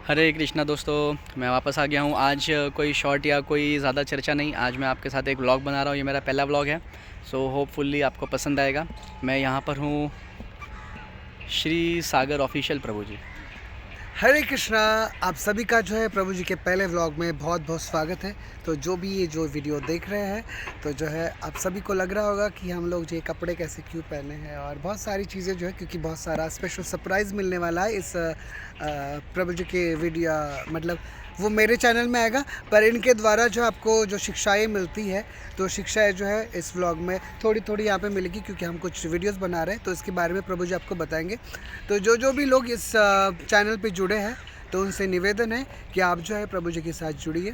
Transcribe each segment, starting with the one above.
हरे कृष्णा दोस्तों, मैं वापस आ गया हूँ। आज कोई शॉर्ट या कोई ज़्यादा चर्चा नहीं। आज मैं आपके साथ एक व्लॉग बना रहा हूँ। ये मेरा पहला व्लॉग है, सो होपफुली आपको पसंद आएगा। मैं यहाँ पर हूँ श्री सागर ऑफिशियल प्रभु जी। हरे कृष्णा। आप सभी का जो है प्रभु जी के पहले व्लॉग में बहुत बहुत स्वागत है। तो जो भी ये जो वीडियो देख रहे हैं तो जो है आप सभी को लग रहा होगा कि हम लोग जो ये कपड़े कैसे क्यों पहने हैं और बहुत सारी चीज़ें जो है, क्योंकि बहुत सारा स्पेशल सरप्राइज़ मिलने वाला है इस प्रभु जी के वीडियो, मतलब वो मेरे चैनल में आएगा, पर इनके द्वारा जो आपको जो शिक्षाएं मिलती है तो शिक्षाएं जो है इस व्लॉग में थोड़ी थोड़ी यहाँ पे मिलेगी, क्योंकि हम कुछ वीडियोस बना रहे हैं तो इसके बारे में प्रभु जी आपको बताएंगे। तो जो भी लोग इस चैनल पे जुड़े हैं तो उनसे निवेदन है कि आप जो है प्रभु जी के साथ जुड़िए।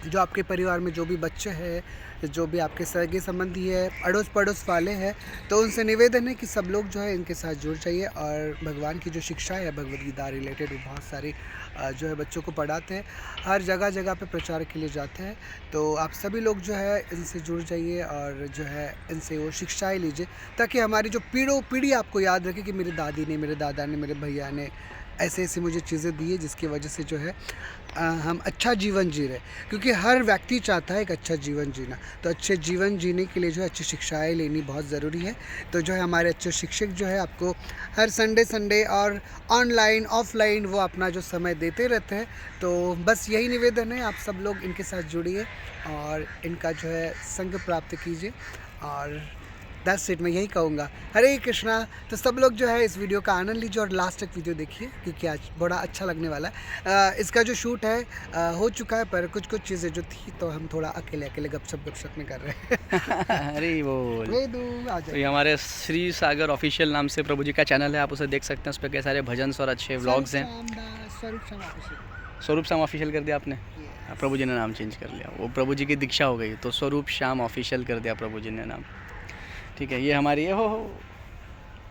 जो आपके परिवार में जो भी बच्चे हैं, जो भी आपके सगे संबंधी है, अड़ोस पड़ोस वाले हैं, तो उनसे निवेदन है कि सब लोग जो है इनके साथ जुड़ जाइए। और भगवान की जो शिक्षा है भगवद गीता रिलेटेड, वो बहुत सारी जो है बच्चों को पढ़ाते हैं, हर जगह जगह पे प्रचार के लिए जाते हैं। तो आप सभी लोग जो है इनसे जुड़ जाइए और जो है इनसे वो शिक्षाएँ लीजिए, ताकि हमारी जो पीढ़ी आपको याद रखे कि मेरी दादी ने, मेरे दादा ने, मेरे भैया ने ऐसे ऐसे मुझे चीज़ें दी है, जिसकी वजह से जो है हम अच्छा जीवन जी रहे। क्योंकि हर व्यक्ति चाहता है एक अच्छा जीवन जीना, तो अच्छे जीवन जीने के लिए जो है अच्छी शिक्षाएं लेनी बहुत ज़रूरी है। तो जो है हमारे अच्छे शिक्षक जो है आपको हर संडे और ऑनलाइन ऑफलाइन वो अपना जो समय देते रहते हैं। तो बस यही निवेदन है, आप सब लोग इनके साथ जुड़िए और इनका जो है संग प्राप्त कीजिए। और 10 सीट मैं यही कहूँगा। हरे कृष्णा। तो सब लोग जो है इस वीडियो का आनंद लीजिए और लास्ट तक वीडियो देखिए, क्योंकि आज बड़ा अच्छा लगने वाला है। इसका जो शूट है हो चुका है, पर कुछ चीज़ें जो थी तो हम थोड़ा अकेले गपशप में कर रहे हैं। अरे बोल, आ तो जाए। ये हमारे श्री सागर ऑफिशियल नाम से प्रभु जी का चैनल है, आप उसे देख सकते हैं। उस पर कई सारे भजन और अच्छे व्लॉग्स हैं। स्वरूप श्याम ऑफिशियल। स्वरूप श्याम ऑफिशियल कर दिया आपने? हाँ, प्रभु जी ने नाम चेंज कर लिया, वो प्रभु जी की दीक्षा हो गई तो स्वरूप श्याम ऑफिशियल कर दिया प्रभु जी ने नाम। ठीक है, ये हमारी ये हो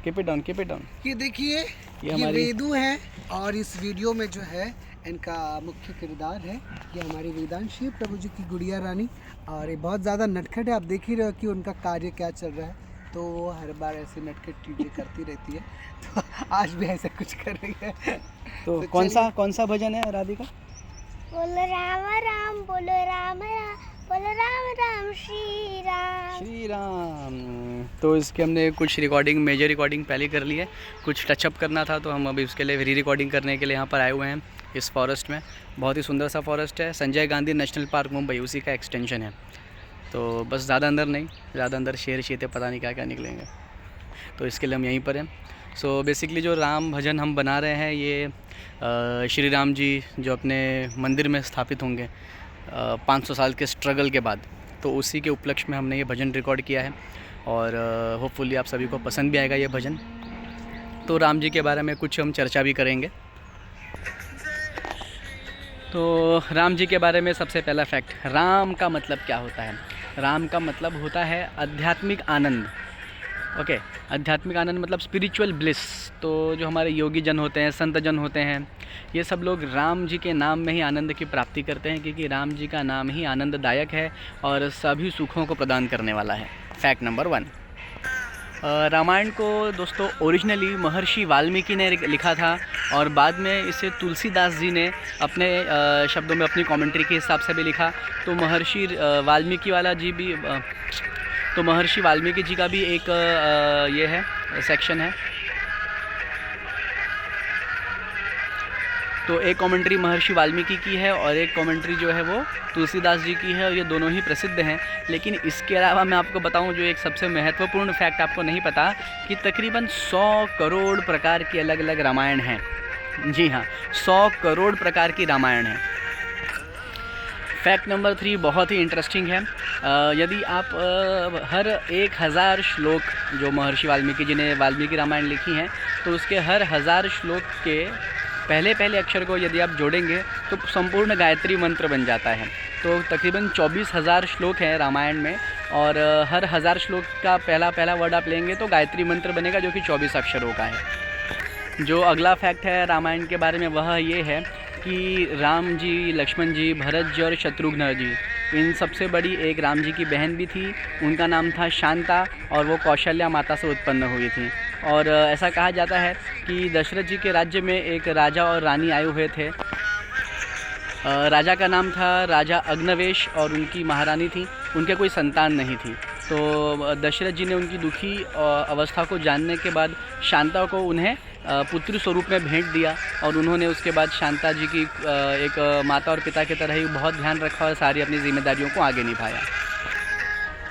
keep it down, keep it down. ये देखिए, ये वेदू है और इस वीडियो में जो है इनका मुख्य किरदार है ये हमारी वेदांशी प्रभु जी की गुड़िया रानी। और ये बहुत ज़्यादा नटखट है, आप देख ही रहे हो कि उनका कार्य क्या चल रहा है। तो वो हर बार ऐसे नटखट चीज़ें करती रहती है, तो आज भी ऐसा कुछ कर रही है। तो कौन सा भजन है राधिका? बोलो राम राम, बोलो राम राम, बोलो राम राम, श्री राम। श्री राम। तो इसके हमने कुछ मेजर रिकॉर्डिंग पहले कर ली है, कुछ टचअप करना था, तो हम अभी उसके लिए री रिकॉर्डिंग करने के लिए यहाँ पर आए हुए हैं इस फॉरेस्ट में। बहुत ही सुंदर सा फॉरेस्ट है, संजय गांधी नेशनल पार्क मुंबई, उसी का एक्सटेंशन है। तो बस ज़्यादा अंदर नहीं, ज़्यादा अंदर शेर चीते पता नहीं क्या क्या निकलेंगे, तो इसके लिए हम यहीं पर हैं। सो बेसिकली जो राम भजन हम बना रहे हैं ये श्री राम जी जो अपने मंदिर में स्थापित होंगे 500 साल के स्ट्रगल के बाद, तो उसी के उपलक्ष्य में हमने ये भजन रिकॉर्ड किया है। और होपफुली आप सभी को पसंद भी आएगा ये भजन। तो राम जी के बारे में कुछ हम चर्चा भी करेंगे। तो राम जी के बारे में सबसे पहला फैक्ट, राम का मतलब क्या होता है? राम का मतलब होता है आध्यात्मिक आनंद। ओके, आध्यात्मिक आनंद मतलब स्पिरिचुअल ब्लिस। तो जो हमारे योगी जन होते हैं, संत जन होते हैं, ये सब लोग राम जी के नाम में ही आनंद की प्राप्ति करते हैं, क्योंकि राम जी का नाम ही आनंददायक है और सभी सुखों को प्रदान करने वाला है। फैक्ट नंबर 1, रामायण को दोस्तों ओरिजिनली महर्षि वाल्मीकि ने लिखा था और बाद में इसे तुलसीदास जी ने अपने शब्दों में अपनी कमेंट्री के हिसाब से भी लिखा। तो महर्षि वाल्मीकि जी का भी एक ये है सेक्शन है। तो एक कमेंट्री महर्षि वाल्मीकि की है और एक कमेंट्री जो है वो तुलसीदास जी की है, और ये दोनों ही प्रसिद्ध हैं। लेकिन इसके अलावा मैं आपको बताऊं जो एक सबसे महत्वपूर्ण फैक्ट आपको नहीं पता, कि तकरीबन 100 करोड़ प्रकार की अलग अलग रामायण हैं। जी हाँ, 100 करोड़ प्रकार की रामायण है। फैक्ट नंबर 3 बहुत ही इंटरेस्टिंग है। यदि आप हर 1000 श्लोक जो महर्षि वाल्मीकि जी ने वाल्मीकि रामायण लिखी हैं, तो उसके हर 1000 श्लोक के पहले अक्षर को यदि आप जोड़ेंगे तो संपूर्ण गायत्री मंत्र बन जाता है। तो तकरीबन 24,000 श्लोक हैं रामायण में, और हर 1000 श्लोक का पहला वर्ड आप लेंगे तो गायत्री मंत्र बनेगा, जो कि 24 अक्षरों का है। जो अगला फैक्ट है रामायण के बारे में वह ये है कि राम जी, लक्ष्मण जी, भरत जी और शत्रुघ्न जी, इन सबसे बड़ी एक राम जी की बहन भी थी, उनका नाम था शांता, और वो कौशल्या माता से उत्पन्न हुई थी। और ऐसा कहा जाता है कि दशरथ जी के राज्य में एक राजा और रानी आए हुए थे, राजा का नाम था राजा अग्नवेश और उनकी महारानी थी, उनके कोई संतान नहीं थी। तो दशरथ जी ने उनकी दुखी अवस्था को जानने के बाद शांता को उन्हें पुत्री स्वरूप में भेंट दिया और उन्होंने उसके बाद शांता जी की एक माता और पिता की तरह ही बहुत ध्यान रखा और सारी अपनी जिम्मेदारियों को आगे निभाया।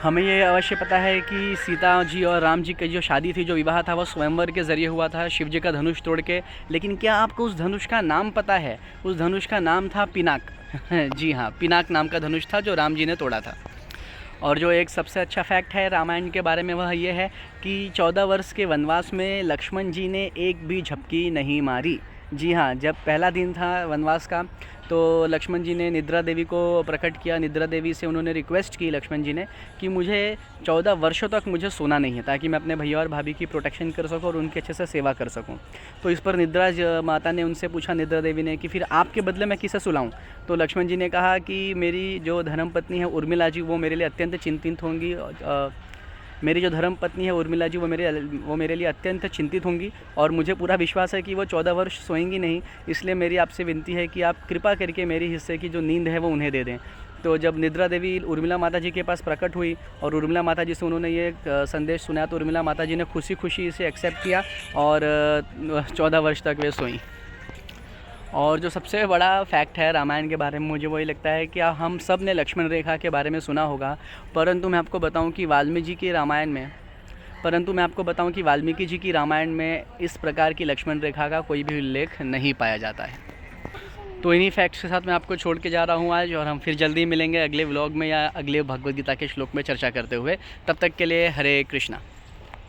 हमें ये अवश्य पता है कि सीता जी और राम जी की जो शादी थी, जो विवाह था, वो स्वयंवर के ज़रिए हुआ था, शिव जी का धनुष तोड़ के। लेकिन क्या आपको उस धनुष का नाम पता है? उस धनुष का नाम था पिनाक। जी हाँ, पिनाक नाम का धनुष था जो राम जी ने तोड़ा था। और जो एक सबसे अच्छा फैक्ट है रामायण के बारे में वह ये है कि 14 वर्ष के वनवास में लक्ष्मण जी ने एक भी झपकी नहीं मारी। जी हाँ, जब पहला दिन था वनवास का तो लक्ष्मण जी ने निद्रा देवी को प्रकट किया। निद्रा देवी से उन्होंने रिक्वेस्ट की लक्ष्मण जी ने कि मुझे 14 वर्षों तक मुझे सोना नहीं है, ताकि मैं अपने भैया और भाभी की प्रोटेक्शन कर सकूं और उनकी अच्छे से सेवा कर सकूं। तो इस पर निद्रा माता ने उनसे पूछा, निद्रा देवी ने, कि फिर आपके बदले मैं किसे सुलाऊं? तो लक्ष्मण जी ने कहा कि मेरी जो धर्मपत्नी है उर्मिला जी, वो मेरे लिए अत्यंत चिंतित होंगी। मेरी जो धर्म पत्नी है उर्मिला जी, वो मेरे लिए अत्यंत चिंतित होंगी और मुझे पूरा विश्वास है कि वो 14 वर्ष सोएंगी नहीं। इसलिए मेरी आपसे विनती है कि आप कृपा करके मेरी हिस्से की जो नींद है वो उन्हें दे दें। तो जब निद्रा देवी उर्मिला माता जी के पास प्रकट हुई और उर्मिला माता जी से उन्होंने ये संदेश सुनाया, तो उर्मिला माता जी ने खुशी खुशी इसे एक्सेप्ट किया और 14 वर्ष तक वे सोईं। और जो सबसे बड़ा फैक्ट है रामायण के बारे में, मुझे वही लगता है कि हम सब ने लक्ष्मण रेखा के बारे में सुना होगा, परंतु मैं आपको बताऊं कि वाल्मीकि जी की रामायण में इस प्रकार की लक्ष्मण रेखा का कोई भी उल्लेख नहीं पाया जाता है। तो इन्हीं फैक्ट्स के साथ मैं आपको छोड़ के जा रहा हूँ आज, और हम फिर जल्दी मिलेंगे अगले व्लॉग में या अगले भगवद गीता के श्लोक में चर्चा करते हुए। तब तक के लिए हरे कृष्णा।